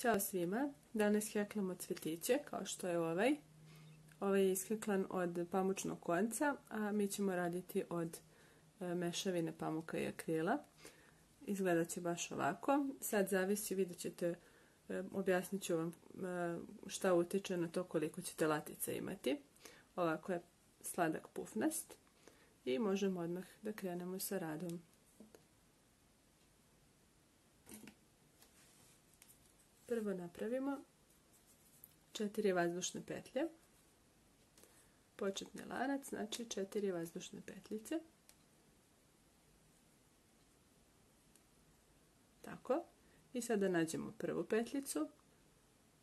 Ćao svima, danas heklamo cvjetiće kao što je ovaj. Ovaj je isheklan od pamučnog konca, a mi ćemo raditi od mešavine pamuka i akrila. Izgledat će baš ovako. Sad zavisi, vidjet ćete, objasnit ću vam šta utiče na to koliko ćete latica imati. Ovako je sladak pufnast i možemo odmah da krenemo sa radom. Prvo napravimo 4 vazdušne petlje, početni lanac, znači 4 vazdušne petljice, tako, i sada nađemo prvu petljicu,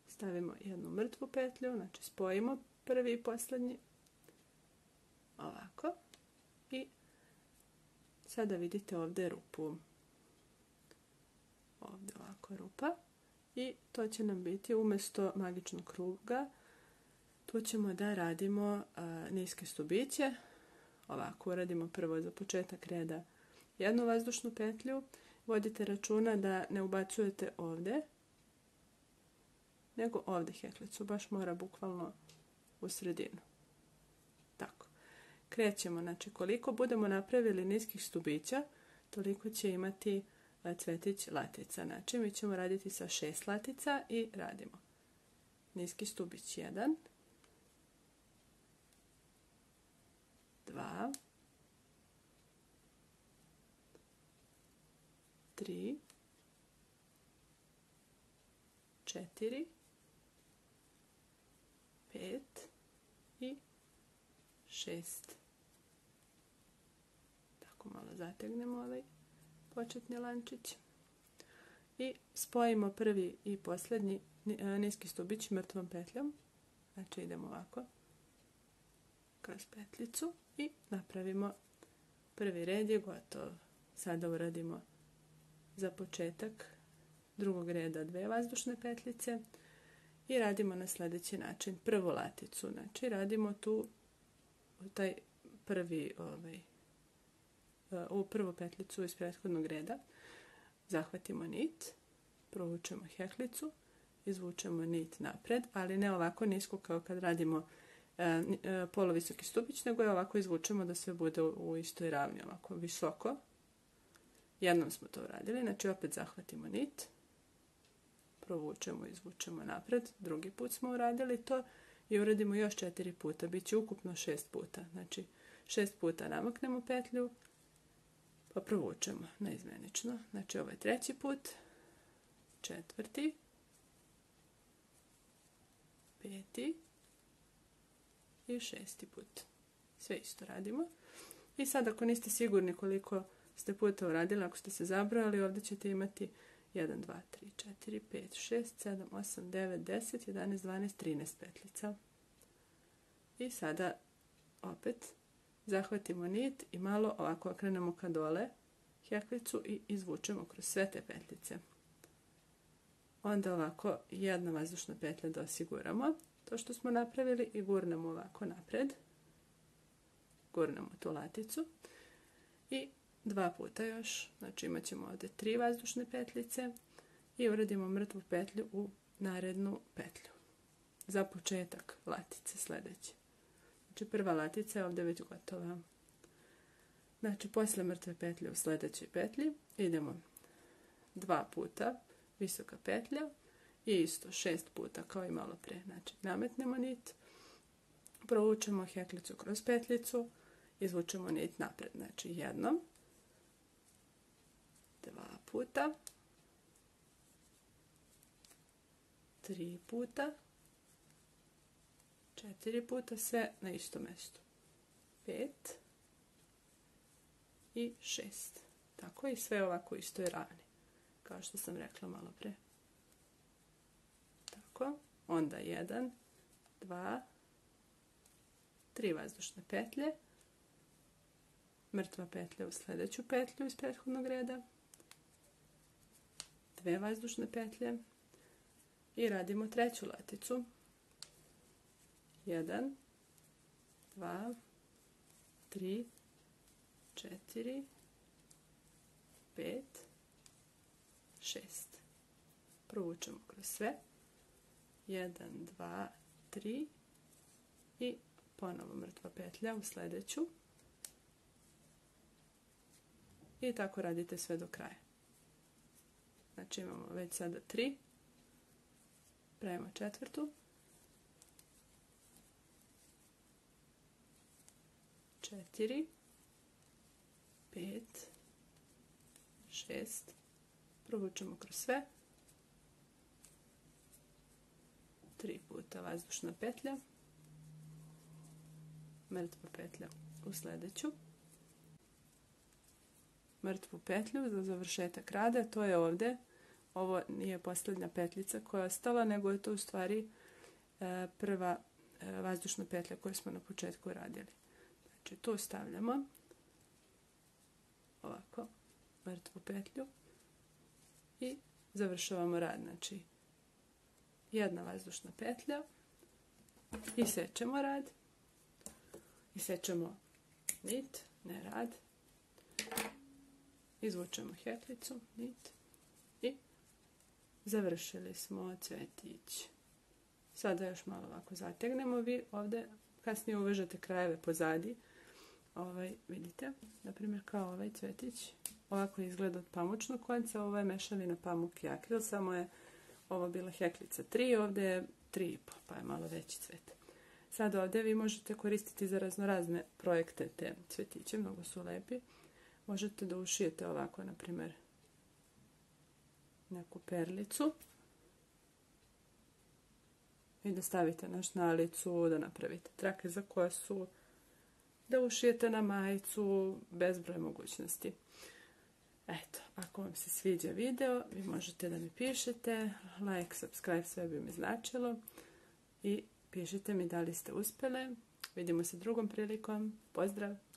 stavimo jednu mrtvu petlju, znači spojimo prvi i posljednji, ovako, i sada vidite ovdje rupu, ovdje ovako rupa. I to će nam biti umjesto magičnog kruga, tu ćemo da radimo niske stubiće. Ovako uradimo prvo za početak reda jednu vazdušnu petlju. Vodite računa da ne ubacujete ovdje, nego ovdje heklicu, baš mora bukvalno u sredinu. Tako. Krećemo, znači koliko budemo napravili niskih stubića, toliko će imati cvjetić latica. Znači mi ćemo raditi sa 6 latica i radimo niski stubić 1, 2, 3, 4, 5 i 6. Tako malo zategnemo ovaj početni lančić i spojimo prvi i posljednji niski stubić mrtvom petljom. Znači idemo ovako kroz petljicu i napravimo prvi red je gotov. Sada uradimo za početak drugog reda 2 vazdušne petlice i radimo na sljedeći način prvu laticu. Znači radimo tu taj prvi u prvu petljicu iz prethodnog reda, zahvatimo nit, provučemo heklicu, izvučemo nit napred, ali ne ovako nisko kao kad radimo polovisoki stubić, nego je ovako izvučemo da sve bude u istoj ravni, ovako visoko. Jednom smo to uradili, znači opet zahvatimo nit, provučemo, izvučemo napred, drugi put smo uradili to i uradimo još 4 puta, bit će ukupno 6 puta, znači 6 puta namaknemo petlju, pa provučemo naizmjenično. Znači ovo je 3. put, 4., 5. i 6. put. Sve isto radimo. I sad ako niste sigurni koliko ste puta uradili, ako ste se zabrojali, ovdje ćete imati 1, 2, 3, 4, 5, 6, 7, 8, 9, 10, 11, 12, 13 petljica. I sada opet zahvatimo nit i malo ovako okrenemo ka dole heklicu i izvučemo kroz sve te petljice. Onda ovako jedna vazdušna petlja da osiguramo to što smo napravili i gurnemo ovako napred. Gurnemo tu laticu i 2 puta još, znači imat ćemo ovdje 3 vazdušne petljice i uradimo mrtvu petlju u narednu petlju. Za početak latice sljedeće. Znači prva latica je ovdje već gotova. Znači posle mrtve petlje u sljedećoj petlji idemo 2 puta visoka petlja i isto 6 puta kao i malo prije. Znači nametnemo nit, provučemo heklicu kroz petljicu, izvučemo nit napred. Znači jednom, 2 puta, 3 puta, 4 puta, sve na istom mjestu. 5 i 6. Tako i sve ovako istoj ravni. Kao što sam rekla malo pre. Tako. Onda 1, 2, 3 vazdušne petlje. Mrtva petlja u sljedeću petlju iz prethodnog reda. 2 vazdušne petlje. I radimo 3. laticu. 1, 2, 3, 4, 5, 6. provučemo kroz sve. 1, 2, 3 i ponovo mrtva petlja u sljedeću. I tako radite sve do kraja. Znači imamo već sada 3. Pravimo četvrtu. 4, 5, 6. Provučemo kroz sve. 3 puta vazdušna petlja. Mrtva petlja u sljedeću. Mrtvu petlju za završetak rada, to je ovdje. Ovo nije posljednja petljica koja je ostala, nego je to u stvari prva vazdušna petlja koju smo na početku radili. Znači tu stavljamo ovako mrtvu petlju i završavamo rad. Znači jedna vazdušna petlja, isečemo rad, isečemo nit, ne rad, izvučemo heklicu, nit i završili smo cvetić. Sada još malo ovako zategnemo. Vi ovdje kasnije uvežete krajeve pozadi. Vidite, na primjer kao ovaj cvetić. Ovako izgleda od pamučnog konca. Ovo je mešavina pamuk i akril. Samo je ovo bila heklica 3, ovdje je 3,5, pa je malo veći cvet. Sad ovdje vi možete koristiti za raznorazne projekte te cvetiće. Mnogo su lepi. Možete da ušijete ovako, na primjer, neku perlicu i da stavite na šnalicu, da napravite trake za kosu, da ušijete na majicu, bezbroj mogućnosti. Eto, ako vam se sviđa video, vi možete da mi pišete, like, subscribe, sve bi mi značilo i pišite mi da li ste uspjele. Vidimo se drugom prilikom. Pozdrav!